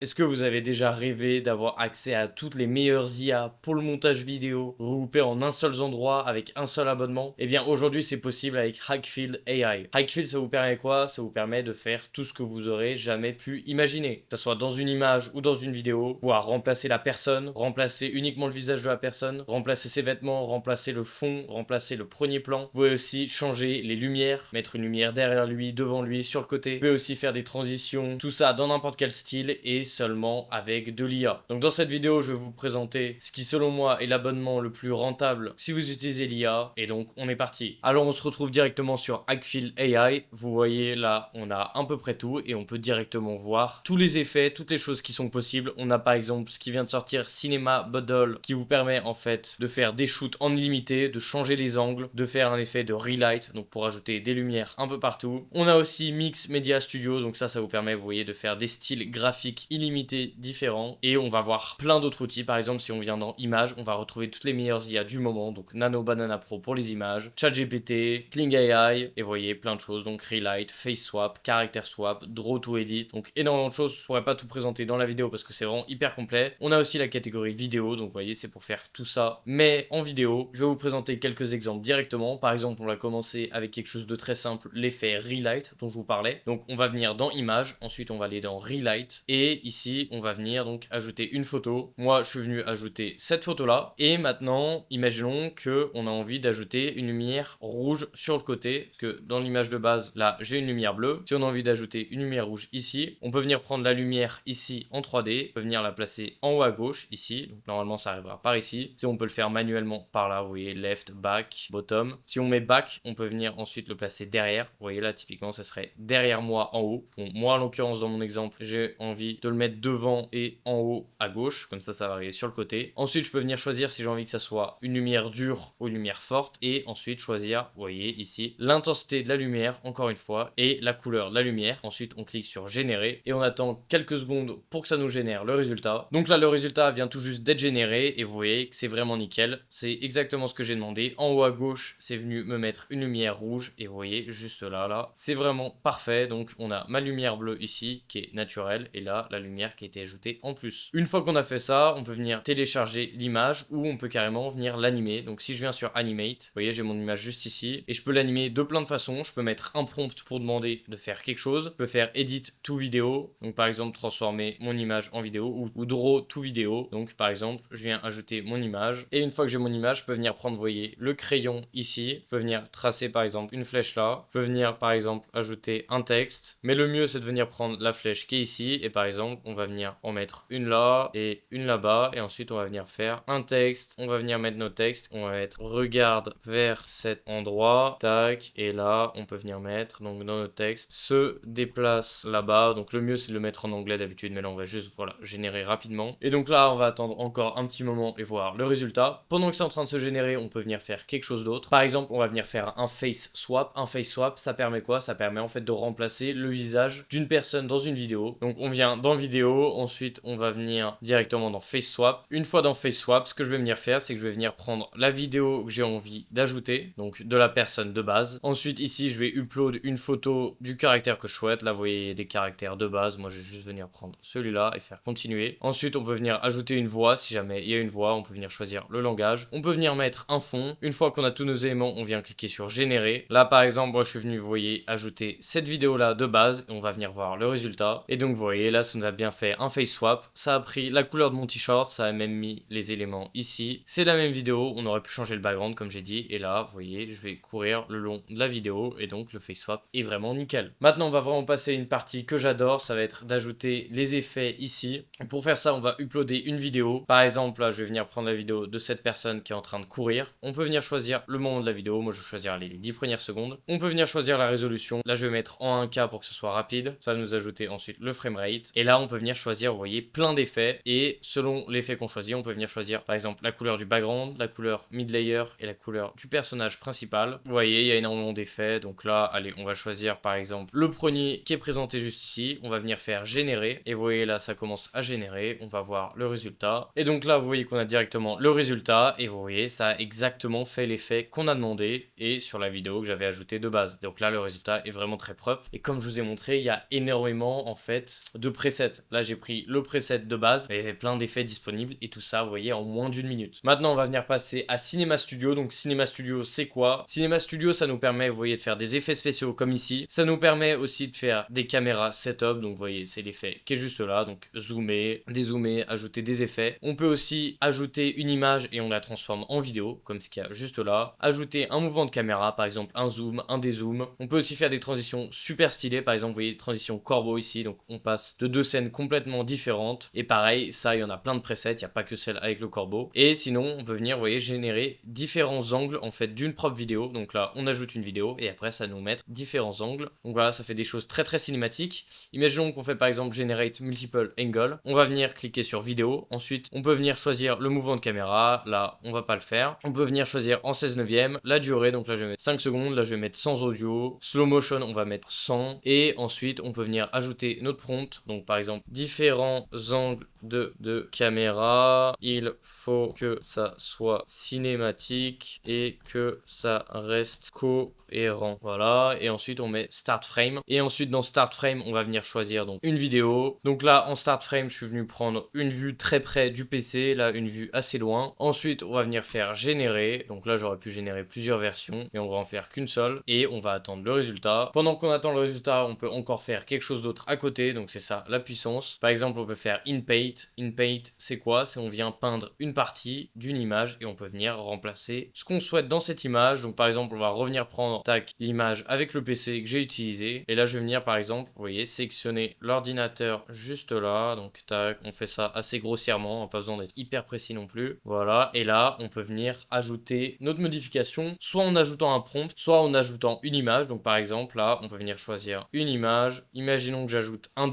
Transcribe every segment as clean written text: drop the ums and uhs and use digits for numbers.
Est-ce que vous avez déjà rêvé d'avoir accès à toutes les meilleures IA pour le montage vidéo, regroupées en un seul endroit avec un seul abonnement? Eh bien aujourd'hui c'est possible avec Hackfield AI. Hackfield ça vous permet quoi? Ça vous permet de faire tout ce que vous aurez jamais pu imaginer. Que ce soit dans une image ou dans une vidéo, pouvoir remplacer la personne, remplacer uniquement le visage de la personne, remplacer ses vêtements, remplacer le fond, remplacer le premier plan. Vous pouvez aussi changer les lumières, mettre une lumière derrière lui, devant lui, sur le côté. Vous pouvez aussi faire des transitions, tout ça dans n'importe quel style et seulement avec de l'IA. Donc dans cette vidéo, je vais vous présenter ce qui selon moi est l'abonnement le plus rentable si vous utilisez l'IA. Et donc on est parti. Alors on se retrouve directement sur Hackfield AI. Vous voyez là, on a à peu près tout et on peut directement voir tous les effets, toutes les choses qui sont possibles. On a par exemple ce qui vient de sortir Cinema Bundle qui vous permet en fait de faire des shoots en illimité, de changer les angles, de faire un effet de relight, donc pour ajouter des lumières un peu partout. On a aussi Mix Media Studio, donc ça vous permet, vous voyez, de faire des styles graphiques illimités différents. Et on va voir plein d'autres outils. Par exemple, si on vient dans Images, on va retrouver toutes les meilleures IA du moment. Donc Nano Banana Pro pour les images, ChatGPT, Kling AI, et vous voyez plein de choses. Donc Relight, Face Swap, Character Swap, Draw to Edit. Donc énormément de choses. Je pourrais pas tout présenter dans la vidéo parce que c'est vraiment hyper complet. On a aussi la catégorie vidéo. Donc vous voyez, c'est pour faire tout ça. Mais en vidéo, je vais vous présenter quelques exemples directement. Par exemple, on va commencer avec quelque chose de très simple, l'effet Relight dont je vous parlais. Donc on va venir dans Images, ensuite on va aller dans Relight et ici on va venir donc ajouter une photo. Moi je suis venu ajouter cette photo là et maintenant imaginons que on a envie d'ajouter une lumière rouge sur le côté parce que dans l'image de base là j'ai une lumière bleue. Si on a envie d'ajouter une lumière rouge ici, on peut venir prendre la lumière ici en 3D, on peut venir la placer en haut à gauche ici. Donc normalement ça arrivera par ici. Si on peut le faire manuellement par là, vous voyez left, back, bottom. Si on met back, on peut venir ensuite le placer derrière. Vous voyez là typiquement ça serait derrière moi en haut. Bon, moi en l'occurrence dans mon exemple j'ai envie de le mettre devant et en haut à gauche, comme ça va arriver sur le côté. Ensuite je peux venir choisir si j'ai envie que ça soit une lumière dure ou une lumière forte et ensuite choisir, vous voyez ici, l'intensité de la lumière encore une fois et la couleur de la lumière. Ensuite on clique sur générer et on attend quelques secondes pour que ça nous génère le résultat. Donc là le résultat vient tout juste d'être généré et vous voyez que c'est vraiment nickel. C'est exactement ce que j'ai demandé. En haut à gauche c'est venu me mettre une lumière rouge et vous voyez juste là, c'est vraiment parfait. Donc on a ma lumière bleue ici qui est naturelle et là la lumière qui a été ajoutée en plus. Une fois qu'on a fait ça, on peut venir télécharger l'image ou on peut carrément venir l'animer. Donc si je viens sur Animate, vous voyez j'ai mon image juste ici et je peux l'animer de plein de façons. Je peux mettre un prompt pour demander de faire quelque chose. Je peux faire Edit to vidéo, donc par exemple transformer mon image en vidéo ou Draw to vidéo. Donc par exemple je viens ajouter mon image et une fois que j'ai mon image, je peux venir prendre, vous voyez, le crayon ici. Je peux venir tracer par exemple une flèche là. Je peux venir par exemple ajouter un texte. Mais le mieux c'est de venir prendre la flèche qui est ici et par exemple on va venir en mettre une là et une là-bas et ensuite on va venir faire un texte. On va venir mettre nos textes. On va mettre regarde vers cet endroit. Tac. Et là on peut venir mettre donc dans notre texte se déplace là-bas. Donc le mieux c'est de le mettre en anglais d'habitude mais là on va juste voilà générer rapidement. Et donc là on va attendre encore un petit moment et voir le résultat. Pendant que c'est en train de se générer on peut venir faire quelque chose d'autre. Par exemple on va venir faire un face swap. Un face swap ça permet quoi? Ça permet en fait de remplacer le visage d'une personne dans une vidéo. Donc on vient dans vidéo, ensuite on va venir directement dans face swap. Une fois dans face swap, ce que je vais venir faire c'est que je vais venir prendre la vidéo que j'ai envie d'ajouter, donc de la personne de base. Ensuite ici je vais upload une photo du caractère que je souhaite. Là vous voyez des caractères de base, moi je vais juste venir prendre celui-là et faire continuer. Ensuite on peut venir ajouter une voix si jamais il y a une voix, on peut venir choisir le langage. On peut venir mettre un fond. Une fois qu'on a tous nos éléments, on vient cliquer sur générer. Là par exemple moi je suis venu, vous voyez, ajouter cette vidéo là de base et on va venir voir le résultat. Et donc vous voyez là ça nous a bien fait un face swap. Ça a pris la couleur de mon t-shirt, ça a même mis les éléments ici. C'est la même vidéo, on aurait pu changer le background comme j'ai dit. Et là vous voyez je vais courir le long de la vidéo et donc le face swap est vraiment nickel. Maintenant on va vraiment passer une partie que j'adore, ça va être d'ajouter les effets ici. Pour faire ça on va uploader une vidéo. Par exemple là je vais venir prendre la vidéo de cette personne qui est en train de courir. On peut venir choisir le moment de la vidéo, moi je vais choisir les 10 premières secondes. On peut venir choisir la résolution, là je vais mettre en 1K pour que ce soit rapide. Ça va nous ajouter ensuite le framerate. Et là on peut venir choisir, vous voyez, plein d'effets. Et selon l'effet qu'on choisit, on peut venir choisir par exemple la couleur du background, la couleur mid layer et la couleur du personnage principal. Vous voyez il y a énormément d'effets. Donc là allez on va choisir par exemple le premier qui est présenté juste ici. On va venir faire générer. Et vous voyez là ça commence à générer. On va voir le résultat. Et donc là vous voyez qu'on a directement le résultat. Et vous voyez ça a exactement fait l'effet qu'on a demandé. Et sur la vidéo que j'avais ajoutée de base. Donc là le résultat est vraiment très propre. Et comme je vous ai montré, il y a énormément en fait de presets. Là, j'ai pris le preset de base. Il y avait plein d'effets disponibles et tout ça, vous voyez, en moins d'une minute. Maintenant, on va venir passer à Cinema Studio. Donc, Cinema Studio, c'est quoi? Cinema Studio, ça nous permet, vous voyez, de faire des effets spéciaux comme ici. Ça nous permet aussi de faire des caméras setup. Donc, vous voyez, c'est l'effet qui est juste là. Donc, zoomer, dézoomer, ajouter des effets. On peut aussi ajouter une image et on la transforme en vidéo, comme ce qu'il y a juste là. Ajouter un mouvement de caméra, par exemple un zoom, un dézoom. On peut aussi faire des transitions super stylées. Par exemple, vous voyez, transition corbeau ici. Donc, on passe de deux scènes complètement différentes. Et pareil, ça, il y en a plein de presets. Il n'y a pas que celle avec le corbeau. Et sinon, on peut venir, vous voyez, générer différents angles en fait d'une propre vidéo. Donc là, on ajoute une vidéo et après, ça nous met différents angles. Donc voilà, ça fait des choses très très cinématiques. Imaginons qu'on fait par exemple Generate Multiple Angle. On va venir cliquer sur vidéo. Ensuite, on peut venir choisir le mouvement de caméra. Là, on va pas le faire. On peut venir choisir en 16 neuvième la durée. Donc là, je vais mettre 5 secondes. Là, je vais mettre sans audio. Slow motion, on va mettre 100. Et ensuite, on peut venir ajouter notre prompt. Donc par exemple, différents angles de caméra. Il faut que ça soit cinématique et que ça reste cohérent. Voilà. Et ensuite, on met Start Frame. Et ensuite, dans Start Frame, on va venir choisir donc une vidéo. Donc là, en Start Frame, je suis venu prendre une vue très près du PC. Là, une vue assez loin. Ensuite, on va venir faire générer. Donc là, j'aurais pu générer plusieurs versions. Mais on va en faire qu'une seule. Et on va attendre le résultat. Pendant qu'on attend le résultat, on peut encore faire quelque chose d'autre à côté. Donc c'est ça, la puissance. Par exemple, on peut faire In Paint. In Paint, c'est quoi? C'est on vient peindre une partie d'une image et on peut venir remplacer ce qu'on souhaite dans cette image. Donc par exemple, on va revenir prendre tac l'image avec le PC que j'ai utilisé. Et là, je vais venir par exemple, vous voyez, sélectionner l'ordinateur juste là. Donc tac, on fait ça assez grossièrement, pas besoin d'être hyper précis non plus. Voilà, et là, on peut venir ajouter notre modification, soit en ajoutant un prompt, soit en ajoutant une image. Donc par exemple, là, on peut venir choisir une image. Imaginons que j'ajoute $1.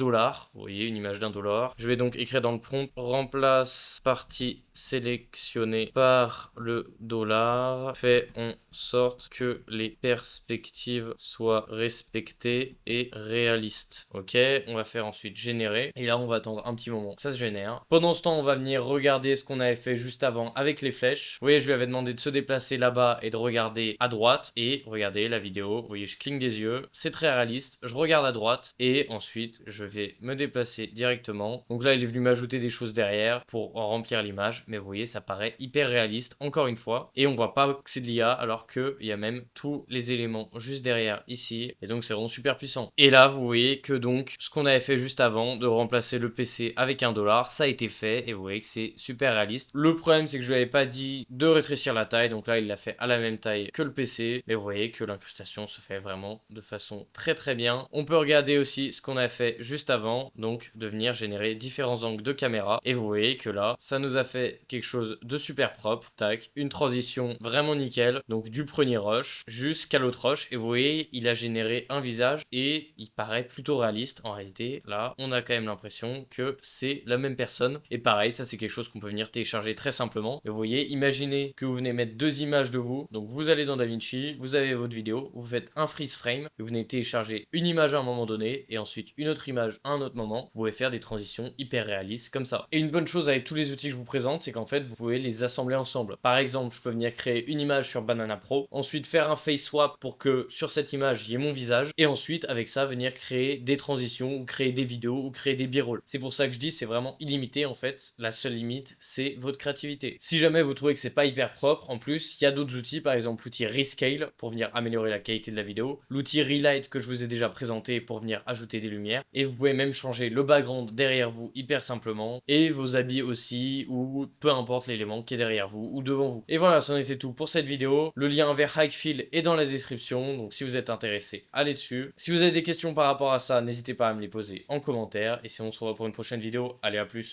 Vous voyez, une image d'$1. Je vais donc écrire dans le prompt, remplace partie sélectionnée par le dollar, fait en sorte que les perspectives soient respectées et réalistes. Ok, on va faire ensuite générer. Et là, on va attendre un petit moment que ça se génère. Pendant ce temps, on va venir regarder ce qu'on avait fait juste avant avec les flèches. Vous voyez, je lui avais demandé de se déplacer là-bas et de regarder à droite. Et regardez la vidéo. Vous voyez, je cligne des yeux. C'est très réaliste. Je regarde à droite. Et ensuite, je vais me déplacer directement. Donc là, il est venu m'ajouter des choses derrière pour en remplir l'image. Mais vous voyez, ça paraît hyper réaliste, encore une fois. Et on voit pas que c'est de l'IA, alors qu'il y a même tous les éléments juste derrière ici. Et donc, c'est vraiment super puissant. Et là, vous voyez que donc, ce qu'on avait fait juste avant, de remplacer le PC avec $1, ça a été fait. Et vous voyez que c'est super réaliste. Le problème, c'est que je lui avais pas dit de rétrécir la taille. Donc là, il l'a fait à la même taille que le PC. Mais vous voyez que l'incrustation se fait vraiment de façon très très bien. On peut regarder aussi ce qu'on a fait juste avant. Donc, de venir générer différents angles de caméra. Et vous voyez que là, ça nous a fait quelque chose de super propre. Tac, une transition vraiment nickel. Donc du premier rush jusqu'à l'autre rush. Et vous voyez, il a généré un visage et il paraît plutôt réaliste. En réalité, là, on a quand même l'impression que c'est la même personne. Et pareil, ça c'est quelque chose qu'on peut venir télécharger très simplement. Et vous voyez, imaginez que vous venez mettre deux images de vous. Donc vous allez dans DaVinci, vous avez votre vidéo, vous faites un freeze frame et vous venez télécharger une image à un moment donné et ensuite une autre image à un autre moment. Vous pouvez faire des transitions hyper réalistes comme ça. Et une bonne chose avec tous les outils que je vous présente, c'est qu'en fait, vous pouvez les assembler ensemble. Par exemple, je peux venir créer une image sur Banana Pro, ensuite faire un face swap pour que sur cette image, il y ait mon visage, et ensuite, avec ça, venir créer des transitions, ou créer des vidéos, ou créer des b-rolls. C'est pour ça que je dis, c'est vraiment illimité, en fait. La seule limite, c'est votre créativité. Si jamais vous trouvez que c'est pas hyper propre, en plus, il y a d'autres outils, par exemple l'outil Rescale, pour venir améliorer la qualité de la vidéo, l'outil Relight que je vous ai déjà présenté pour venir ajouter des lumières, et vous pouvez même changer le background derrière vous hyper simplement, et vos habits aussi, ou peu importe l'élément qui est derrière vous ou devant vous. Et voilà, c'en était tout pour cette vidéo. Le lien vers Hikfield est dans la description, donc si vous êtes intéressé, allez dessus. Si vous avez des questions par rapport à ça, n'hésitez pas à me les poser en commentaire, et si on se revoit pour une prochaine vidéo, allez à plus.